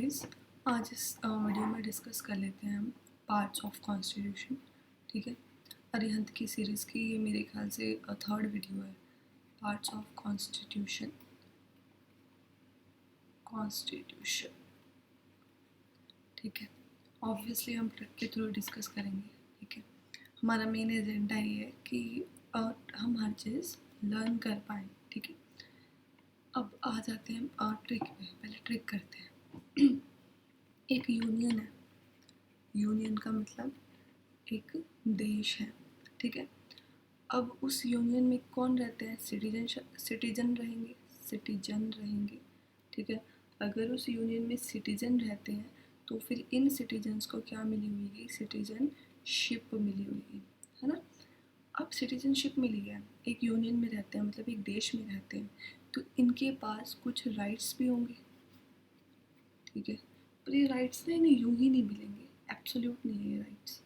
Guys, आज इस video में डिस्कस कर लेते हैं हम पार्ट्स ऑफ कॉन्स्टिट्यूशन। ठीक है, अरिहंत की सीरीज़ की ये मेरे ख्याल से थर्ड वीडियो है। Parts of constitution. ठीक है, ऑब्वियसली हम ट्रिक के थ्रू डिस्कस करेंगे। ठीक है, हमारा मेन एजेंडा ये है कि हम हर चीज़ लर्न कर पाएँ। ठीक है, अब आ जाते हैं ट्रिक पे। पहले ट्रिक करते हैं। एक यूनियन है। यूनियन का मतलब एक देश है। ठीक है, अब उस यूनियन में कौन रहते हैं? सिटीजन रहेंगे। सिटीजन रहेंगे। ठीक है, अगर उस यूनियन में सिटीजन रहते हैं तो फिर इन सिटीजन्स को क्या मिली हुई? सिटीजनशिप मिली हुई है ना। अब सिटीजनशिप मिली है, एक यूनियन में रहते हैं मतलब एक देश में रहते हैं, तो इनके पास कुछ राइट्स भी होंगे। ठीक है, पर ये राइट्स ना इन्हें यूं ही नहीं मिलेंगे, एब्सोल्यूट नहीं है ये राइट्स।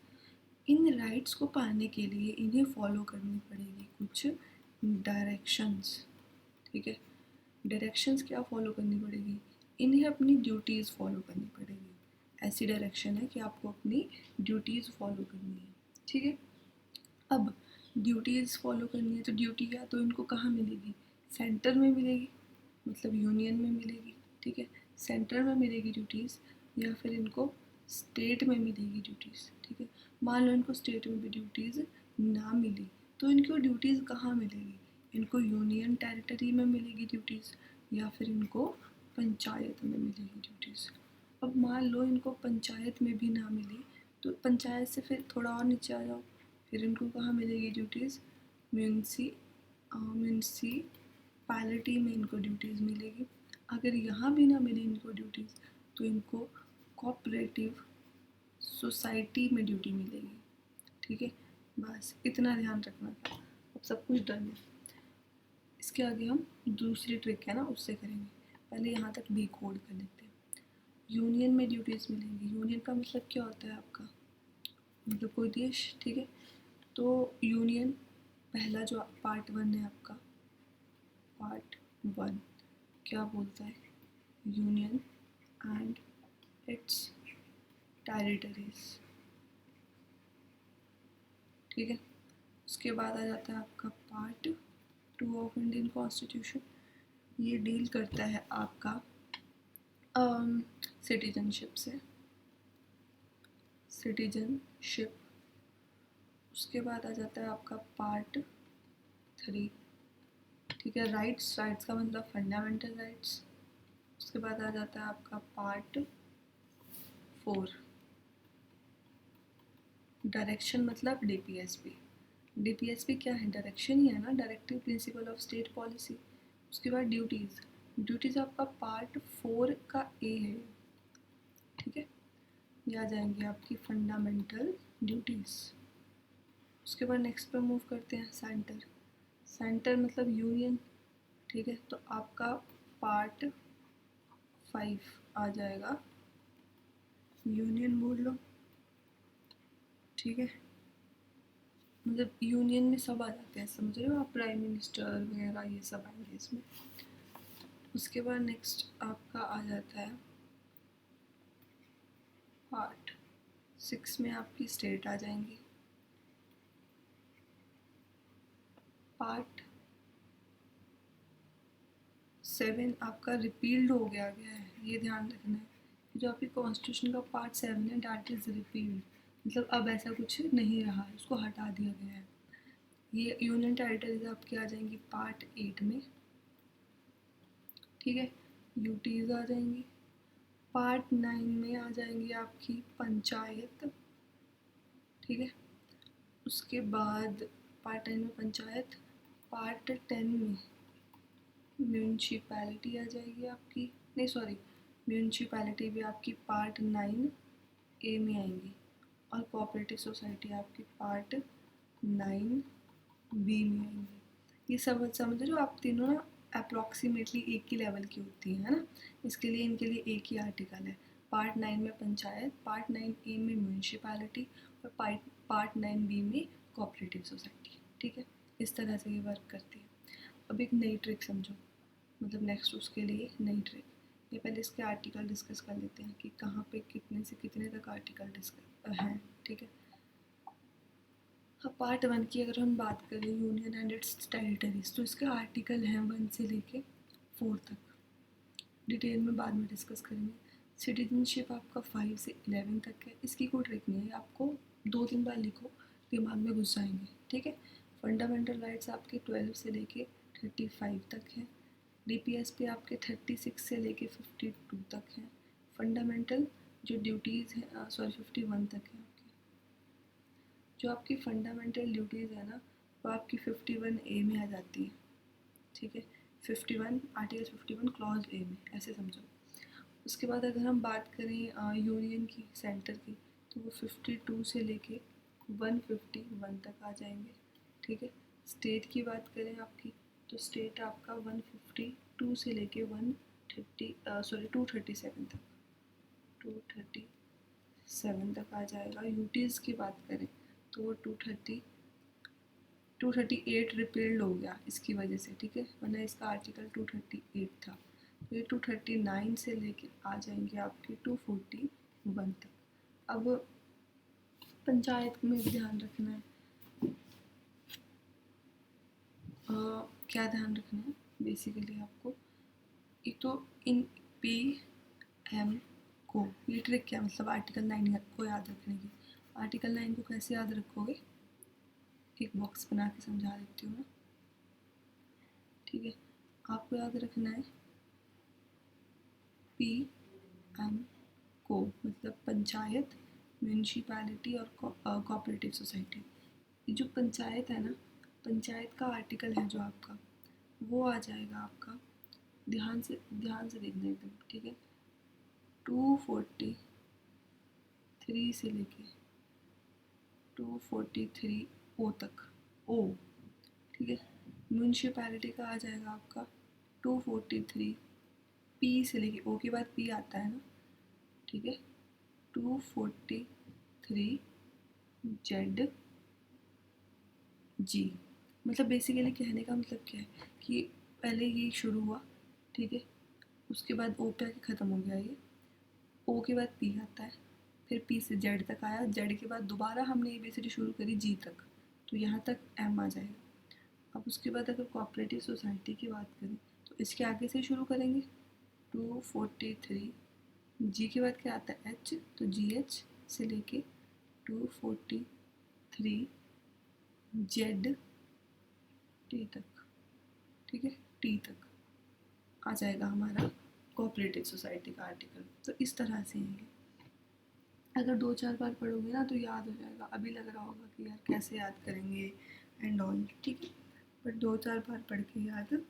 इन राइट्स को पाने के लिए इन्हें फॉलो करनी पड़ेगी कुछ डायरेक्शंस। ठीक है, डायरेक्शंस क्या फॉलो करनी पड़ेगी? इन्हें अपनी ड्यूटीज़ फॉलो करनी पड़ेगी। ऐसी डायरेक्शन है कि आपको अपनी ड्यूटीज़ फॉलो करनी है। ठीक है, अब ड्यूटीज़ फॉलो करनी है तो ड्यूटी या तो इनको कहाँ मिलेगी? सेंटर में मिलेगी, मतलब यूनियन में मिलेगी। ठीक है, सेंटर में मिलेगी ड्यूटीज़, या फिर इनको स्टेट में मिलेगी ड्यूटीज़। ठीक है, मान लो इनको स्टेट में भी ड्यूटीज़ ना मिली तो इनको ड्यूटीज़ कहाँ मिलेगी? इनको यूनियन टेरिटरी में मिलेगी ड्यूटीज़, या फिर इनको पंचायत में मिलेगी ड्यूटीज़। अब मान लो इनको पंचायत में भी ना मिली तो पंचायत से फिर थोड़ा और नीचे आ जाओ, फिर इनको कहाँ मिलेगी ड्यूटीज़? म्यूनसिपैलिटी में इनको ड्यूटीज़ मिलेगी। अगर यहाँ भी ना मिली इनको ड्यूटीज़ तो इनको कोऑपरेटिव सोसाइटी में ड्यूटी मिलेगी। ठीक है, बस इतना ध्यान रखना था। अब सब कुछ डन है। इसके आगे हम दूसरी ट्रिक है ना उससे करेंगे। पहले यहाँ तक डिकोड कर लेते हैं। यूनियन में ड्यूटीज़ मिलेंगी। यूनियन का मतलब क्या होता है आपका? मतलब कोई देश। ठीक है, तो यूनियन पहला जो पार्ट 1 है आपका, पार्ट 1 क्या बोलता है? Union and it's territories. ठीक है, उसके बाद आ जाता है आपका पार्ट 2 ऑफ इंडियन कॉन्स्टिट्यूशन। ये डील करता है आपका सिटीजनशिप से। सिटीजनशिप। उसके बाद आ जाता है आपका पार्ट 3। ठीक है, राइट्स। राइट्स का मतलब फंडामेंटल राइट्स। उसके बाद आ जाता है आपका पार्ट 4। डायरेक्शन मतलब डीपीएसपी। डीपीएसपी क्या है? डायरेक्शन ही है ना, directive principle of state policy. उसके बाद ड्यूटीज़। ड्यूटीज़ आपका पार्ट 4 का ए है। ठीक है, ये आ जाएंगी आपकी फंडामेंटल ड्यूटीज़। उसके बाद नेक्स्ट पर मूव करते हैं सेंटर। सेंटर मतलब यूनियन। ठीक है, तो आपका पार्ट 5 आ जाएगा यूनियन, बोल लो। ठीक है, मतलब यूनियन में सब आ जाते हैं, समझ रहे हो आप? प्राइम मिनिस्टर वगैरह ये सब आएंगे इसमें। उसके बाद नेक्स्ट आपका आ जाता है पार्ट 6 में आपकी स्टेट आ जाएंगी। पार्ट 7 आपका रिपील्ड हो गया है, ये ध्यान रखना है। जो आपकी कॉन्स्टिट्यूशन का पार्ट 7 है डैट इज़ रिपील्ड, मतलब अब ऐसा कुछ नहीं रहा है, उसको हटा दिया गया है। ये यूनियन टेरिटरीज आपकी आ जाएंगी पार्ट 8 में। ठीक है, यूटीज आ जाएंगी। पार्ट 9 में आ जाएंगी आपकी पंचायत। ठीक है, उसके बाद पार्ट 9 में पंचायत। पार्ट 10 में म्यूनसिपैलिटी आ जाएगी आपकी, नहीं सॉरी, म्यूनसिपैलिटी भी आपकी पार्ट 9 ए में आएंगी, और कोऑपरेटिव सोसाइटी आपकी पार्ट 9 बी में आएंगी। ये सब समझ रहे हो आप? तीनों ना अप्रॉक्सीमेटली एक ही लेवल की होती है ना, इसके लिए इनके लिए एक ही आर्टिकल है। पार्ट 9 में पंचायत, पार्ट 9 ए में म्यूनसिपैलिटी, और पार्ट 9 बी में कोऑपरेटिव सोसाइटी। ठीक है, इस तरह से ये वर्क करती है। अब एक नई ट्रिक समझो, मतलब नेक्स्ट उसके लिए नई ट्रिक। या पहले इसके आर्टिकल डिस्कस कर लेते हैं कि कहाँ पे कितने से कितने तक आर्टिकल डिस्कस हैं, ठीक है। अब पार्ट 1 की अगर हम बात करें, यूनियन एंड इट्स टेरिटरीज, तो इसके आर्टिकल हैं 1 से लेके 4 तक। डिटेल में बाद में डिस्कस करेंगे। सिटीजनशिप आपका 5 से 11 तक है। इसकी कोई ट्रिक नहीं है, आपको 2-3 बार लिखो, दिमाग में घुस जाएंगे, ठीक है। फंडामेंटल राइट्स आपके 12 से लेके 35 तक है। डीपीएस पे आपके 36 से लेके 52 तक है। फंडामेंटल जो ड्यूटीज़ हैं 51 तक है आपकी। जो आपकी फंडामेंटल ड्यूटीज़ है ना, वो आपकी 51A में आ जाती है, ठीक है। 51 आर्टिकल 51 क्लॉज ए में, ऐसे समझो। उसके बाद अगर हम बात करें यूनियन की, सेंटर की, तो वो 52 से लेके 151 तक आ जाएंगे, ठीक है। स्टेट की बात करें आपकी, तो स्टेट आपका 152 से लेके 237 तक 237 तक आ जाएगा। यूटीज़ की बात करें तो वो 238 रिपील्ड हो गया इसकी वजह से, ठीक है, वरना इसका आर्टिकल 238 था। तो ये 239 से लेके आ जाएंगे आपके 241 तक। अब पंचायत में ध्यान रखना है, क्या ध्यान रखना है बेसिकली आपको, एक तो इन पी एम को, ये ट्रिक क्या मतलब आर्टिकल 9 को याद रखने की। आर्टिकल 9 को कैसे याद रखोगे, एक बॉक्स बना के समझा देती हूँ मैं, ठीक है। आपको याद रखना है पी एम को मतलब पंचायत, म्यूनिसिपैलिटी और कोऑपरेटिव सोसाइटी। ये जो पंचायत है ना, पंचायत का आर्टिकल है जो आपका, वो आ जाएगा आपका, ध्यान से देखना एकदम, ठीक है। 243 से लेके 243 ओ तक, ओ, ठीक है। म्यूनिसिपैलिटी का आ जाएगा आपका 243 पी से लेके, ओ के बाद पी आता है ना, ठीक है। 243 जेड जी, मतलब बेसिकली कहने का मतलब क्या है कि पहले ये शुरू हुआ, ठीक है, उसके बाद ओ पे आके ख़त्म हो गया ये, ओ के बाद पी आता है, फिर पी से जेड तक आया, जेड के बाद दोबारा हमने एबीसीडी शुरू करी जी तक, तो यहाँ तक एम आ जाएगा। अब उसके बाद अगर कोऑपरेटिव सोसाइटी की बात करें तो इसके आगे से शुरू करेंगे, 243 जी के बाद क्या आता है एच, तो जी एच से लेके 243 जेड टी तक, ठीक है, टी तक आ जाएगा हमारा कोऑपरेटिव सोसाइटी का आर्टिकल। तो इस तरह से है, अगर 2-4 बार पढ़ोगे ना तो याद हो जाएगा। अभी लग रहा होगा कि यार कैसे याद करेंगे एंड ऑल, ठीक है, बट 2-4 बार पढ़ के याद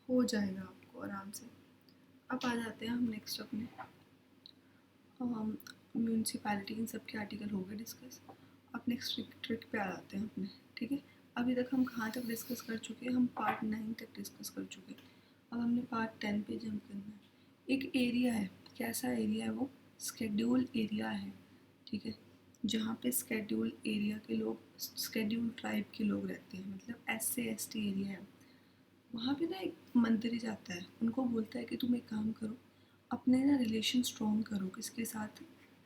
हो जाएगा आपको आराम से। अब आ जाते हैं हम नेक्स्ट अपने म्यूनसिपैलिटी, इन सब के आर्टिकल हो गए डिस्कस। अब नेक्स्ट ट्रिक पे आ जाते हैं अपने, ठीक है। अभी तक हम कहाँ तक डिस्कस कर चुके हैं, हम पार्ट 9 तक डिस्कस कर चुके हैं। अब हमने पार्ट 10 पे जंप करना है। एक एरिया है, कैसा एरिया है वो, स्केड्यूल एरिया है, ठीक है, जहाँ पे स्केड्यूल एरिया के लोग, स्केड्यूल ट्राइब के लोग रहते हैं, मतलब SC/ST एरिया है। वहाँ पे ना एक मंत्री जाता है, उनको बोलता है कि तुम एक काम करो, अपने ना रिलेशन स्ट्रॉन्ग करो, किसके साथ,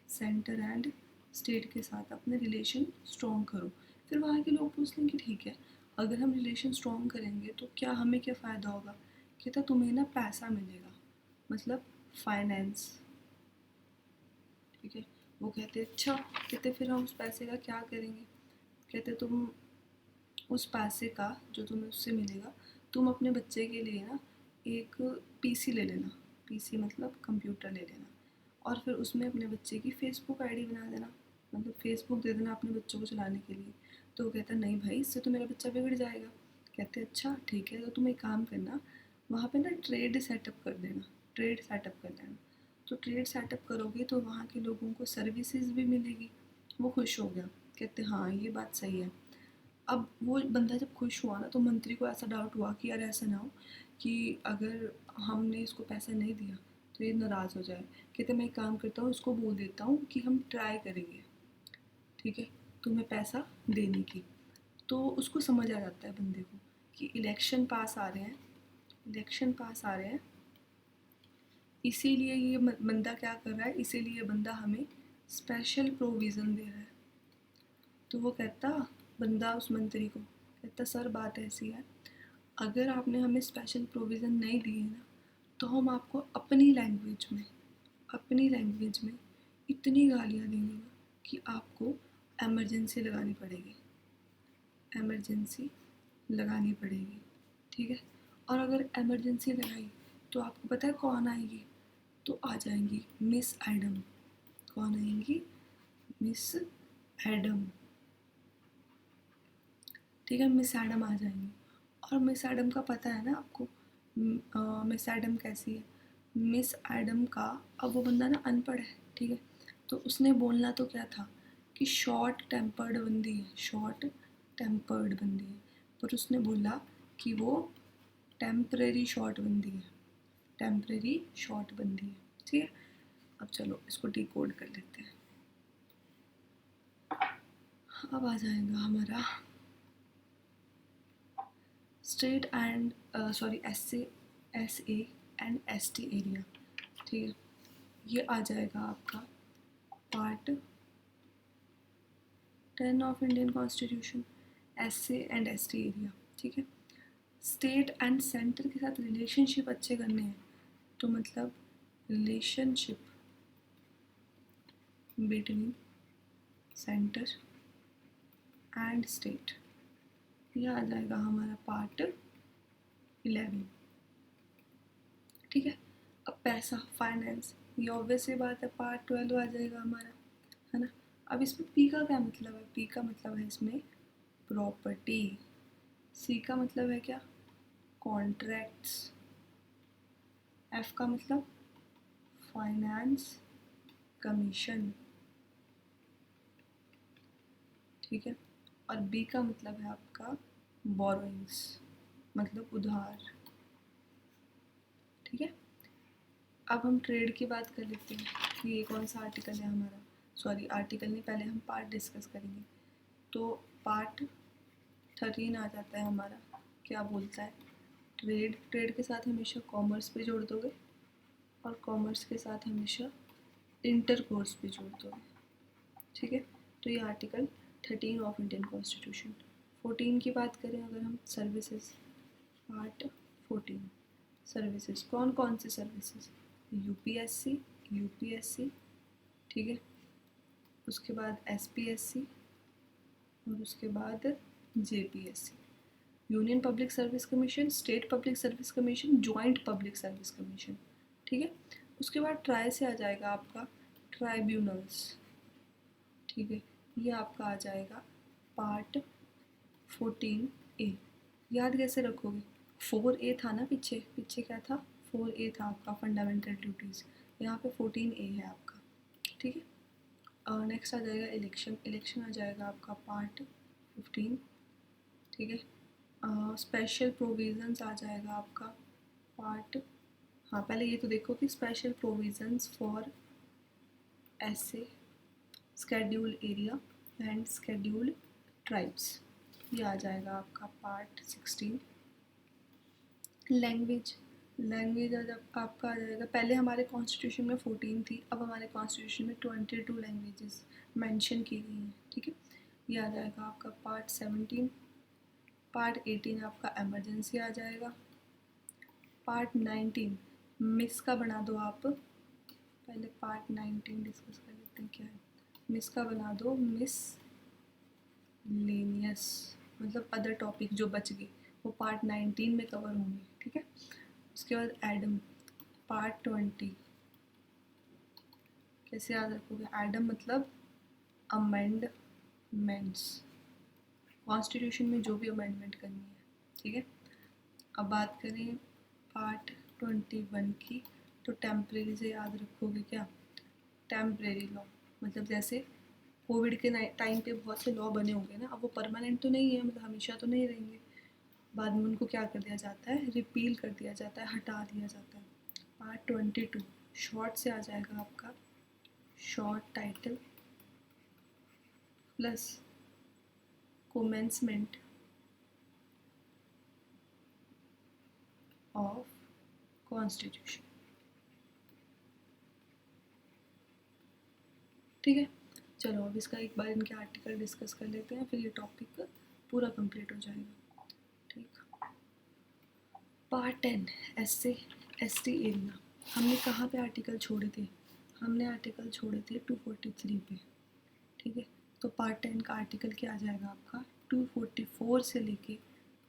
सेंटर एंड स्टेट के साथ अपने रिलेशन स्ट्रॉन्ग करो। फिर वहाँ के लोग पूछते हैं कि ठीक है, अगर हम रिलेशन स्ट्रॉन्ग करेंगे तो क्या हमें क्या फ़ायदा होगा, कहता तुम्हें ना पैसा मिलेगा, मतलब फाइनेंस, ठीक है। वो कहते अच्छा, कहते फिर हम उस पैसे का क्या करेंगे, कहते तुम उस पैसे का जो तुम्हें उससे मिलेगा, तुम अपने बच्चे के लिए ना एक पीसी ले लेना, पीसी मतलब कंप्यूटर ले लेना, और फिर उसमें अपने बच्चे की फेसबुक आईडी बना देना, मतलब फेसबुक दे देना अपने बच्चों को चलाने के लिए। तो वो कहता नहीं भाई, इससे तो मेरा बच्चा बिगड़ जाएगा। कहते अच्छा ठीक है, तो तुम एक काम करना, वहाँ पे ना ट्रेड सेटअप कर देना, ट्रेड सेटअप कर देना। तो ट्रेड सेटअप करोगे तो वहाँ के लोगों को सर्विसेज भी मिलेगी। वो खुश हो गया, कहते हाँ ये बात सही है। अब वो बंदा जब खुश हुआ ना, तो मंत्री को ऐसा डाउट हुआ कि यार ऐसा ना हो कि अगर हमने इसको पैसा नहीं दिया तो ये नाराज़ हो जाए। कहते मैं एक काम करता हूँ, इसको बोल देता हूँ कि हम ट्राई करेंगे, ठीक है, तुम्हें पैसा देने की। तो उसको समझ आ जाता है बंदे को कि इलेक्शन पास आ रहे हैं, इलेक्शन पास आ रहे हैं, इसीलिए ये बंदा क्या कर रहा है, इसीलिए ये बंदा हमें स्पेशल प्रोविज़न दे रहा है। तो वो कहता, बंदा उस मंत्री को कहता, सर बात ऐसी है, अगर आपने हमें स्पेशल प्रोविज़न नहीं दिए ना, तो हम आपको अपनी लैंग्वेज में इतनी गालियाँ देंगे ना कि आपको इमरजेंसी लगानी पड़ेगी, ठीक है। और अगर इमरजेंसी लगाई तो आपको पता है कौन आएगी, तो आ जाएंगी मिस एडम। कौन आएंगी? मिस एडम, ठीक है, मिस एडम आ जाएंगी। और मिस एडम का पता है ना आपको, मिस एडम कैसी है? मिस एडम का, अब वो बंदा ना अनपढ़ है, ठीक है, तो उसने बोलना तो क्या था कि शॉर्ट टेम्पर्ड बंदी है, पर उसने बोला कि वो टेम्परेरी शॉर्ट बंदी है, ठीक है। अब चलो इसको डिकोड कर लेते हैं। अब आ जाएगा हमारा state and S A and S T area, ठीक है। ये आ जाएगा आपका part 10 of Indian constitution, S A and S T area, ठीक है। स्टेट एंड सेंटर के साथ रिलेशनशिप अच्छे करने हैं, तो मतलब relationship between centre and state, ये आ जाएगा हमारा पार्ट 11, ठीक है। अब पैसा, फाइनेंस, ये ऑब्वियस सी बात है, पार्ट 12 आ जाएगा हमारा, है ना। अब इसमें पी का क्या मतलब है? पी का मतलब है इसमें प्रॉपर्टी। सी का मतलब है क्या? कॉन्ट्रैक्ट्स। एफ का मतलब फाइनेंस कमीशन, ठीक है। और बी का मतलब है आपका बोरोइंग्स, मतलब उधार, ठीक है। अब हम ट्रेड की बात कर लेते हैं। ये कौन सा आर्टिकल है हमारा? सॉरी, आर्टिकल नहीं, पहले हम पार्ट डिस्कस करेंगे। तो पार्ट 13 आ जाता है हमारा, क्या बोलता है? ट्रेड के साथ हमेशा कॉमर्स भी जोड़ दोगे, और कॉमर्स के साथ हमेशा इंटर कोर्स भी जोड़ दोगे, ठीक है। तो ये आर्टिकल 13 ऑफ इंडियन कॉन्स्टिट्यूशन। 14 की बात करें अगर हम, सर्विसेज, पार्ट 14, सर्विसेज, कौन कौन सी सर्विसेज? यूपीएससी, ठीक है, उसके बाद एसपीएससी, और उसके बाद JPSC, union public service commission, state public service commission, joint public service commission, ठीक है। उसके बाद ट्राई से आ जाएगा आपका ट्राइब्यूनल्स, ठीक है, ये आपका आ जाएगा पार्ट 14A। याद कैसे रखोगे? 4A था ना, पीछे क्या था? 4A था आपका फंडामेंटल ड्यूटीज़, यहाँ पे 14A है आपका, ठीक है। नेक्स्ट आ जाएगा इलेक्शन आ जाएगा आपका पार्ट 15, ठीक है। स्पेशल प्रोविज़न्स आ जाएगा आपका पार्ट, हाँ पहले ये तो देखो कि special provisions for SA, schedule area and schedule tribes, ये आ जाएगा आपका पार्ट 16। लैंग्वेज आज आपका आ जाएगा, पहले हमारे कॉन्स्टिट्यूशन में 14 थी, अब हमारे कॉन्स्टिट्यूशन में 22 लैंग्वेजेस मेंशन की गई हैं, ठीक है। ये आ जाएगा आपका पार्ट 17। पार्ट 18 आपका इमरजेंसी आ जाएगा। पार्ट 19 मिस का बना दो आप, पहले पार्ट 19 डिस्कस कर लेते हैं क्या है। मिस का बना दो मिस लेनियस, मतलब अदर टॉपिक जो बच गए वो पार्ट 19 में कवर होंगे, ठीक है। उसके बाद एडम, पार्ट 20, कैसे याद रखोगे? एडम मतलब अमेंडमेंट्स, कॉन्स्टिट्यूशन में जो भी अमेंडमेंट करनी है, ठीक है। अब बात करें पार्ट 21 की, तो टेम्परेरी से याद रखोगे क्या? टेम्परेरी लॉ, मतलब जैसे कोविड के टाइम पे बहुत से लॉ बने होंगे ना, अब वो परमानेंट तो नहीं है, मतलब हमेशा तो नहीं रहेंगे, बाद में उनको क्या कर दिया जाता है? रिपील कर दिया जाता है, हटा दिया जाता है। पार्ट 22 शॉर्ट से आ जाएगा आपका short title plus commencement of constitution, ठीक है, चलो अब इसका एक बार इनके आर्टिकल डिस्कस कर लेते हैं, फिर ये टॉपिक पूरा कंप्लीट हो जाएगा। ठीक, पार्ट 10 एसए एसटी एरिया। हमने कहाँ पे आर्टिकल छोड़े थे? हमने आर्टिकल छोड़े थे 243 पे। ठीक है, तो पार्ट 10 का आर्टिकल क्या आ जाएगा आपका? 244 से लेके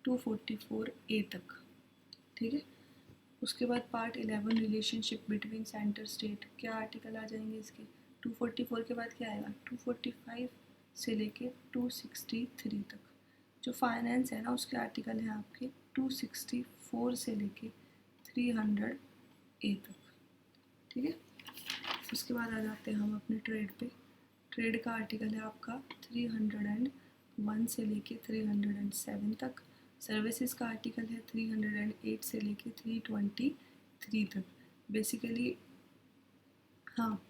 244 ए तक। ठीक है, उसके बाद part 11 relationship between centre state, क्या आर्टिकल आ जाएंगे इसके? 244 के बाद क्या आएगा? 245 से लेके 263 तक। जो फाइनेंस है ना, उसके आर्टिकल हैं आपके 264 से लेके 300 ए तक। ठीक है, उसके बाद आ जाते हैं हम अपने ट्रेड पे। ट्रेड का आर्टिकल है आपका 301 से लेके 307 तक। सर्विसेज का आर्टिकल है 308 से लेके 323 तक। बेसिकली हाँ,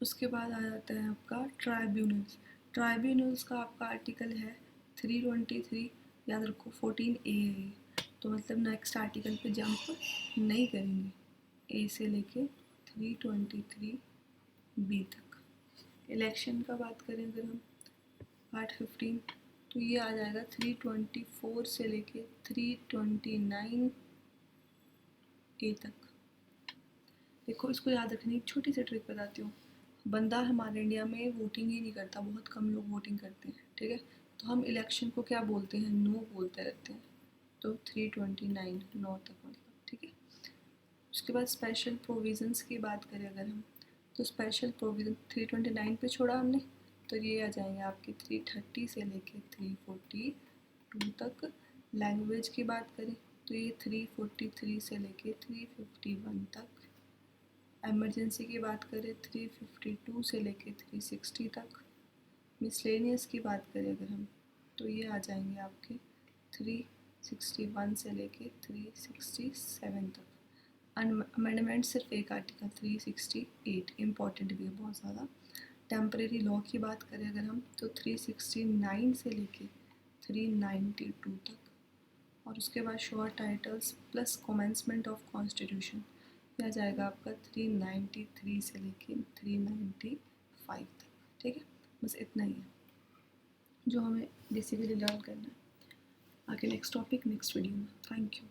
उसके बाद आ जाता है आपका ट्राइब्यूनल्स। ट्राइब्यूनल्स का आपका आर्टिकल है 323, याद रखो 14 ए है, तो मतलब नेक्स्ट आर्टिकल पे जंप नहीं करेंगे, ए से लेके 323 बी तक। इलेक्शन का बात करें अगर हम, पार्ट 15, तो ये आ जाएगा 324 से लेके 329 ए तक। देखो, इसको याद रखने की छोटी सी ट्रिक बताती हूँ। बंदा हमारे इंडिया में वोटिंग ही नहीं करता, बहुत कम लोग वोटिंग करते हैं। ठीक है, तो हम इलेक्शन को क्या बोलते हैं? नो बोलते रहते हैं। तो 329 नो तक मतलब। ठीक है, उसके बाद स्पेशल प्रोविजंस की बात करें अगर हम, तो स्पेशल प्रोविज़न 329 पे छोड़ा हमने, तो ये आ जाएंगे आपके 330 से लेके 342 तक। लैंग्वेज की बात करें तो ये 343 से लेके 351 तक। एमरजेंसी की बात करें 352 से लेके 360 तक। मिसलेनियस की बात करें अगर हम, तो ये आ जाएंगे आपके 361 से लेके 367 तक। अमेंडमेंट सिर्फ एक आर्टिकल 368 इम्पॉर्टेंट भी है बहुत ज़्यादा। टेम्परेरी लॉ की बात करें अगर हम, तो 369 से लेके 392 तक। और उसके बाद short titles plus commencement of constitution, यह जाएगा आपका 393 से लेके 395 तक। ठीक है, बस इतना ही है जो हमें बेसिकली लर्न करना है। आगे नेक्स्ट टॉपिक नेक्स्ट वीडियो में। Thank you.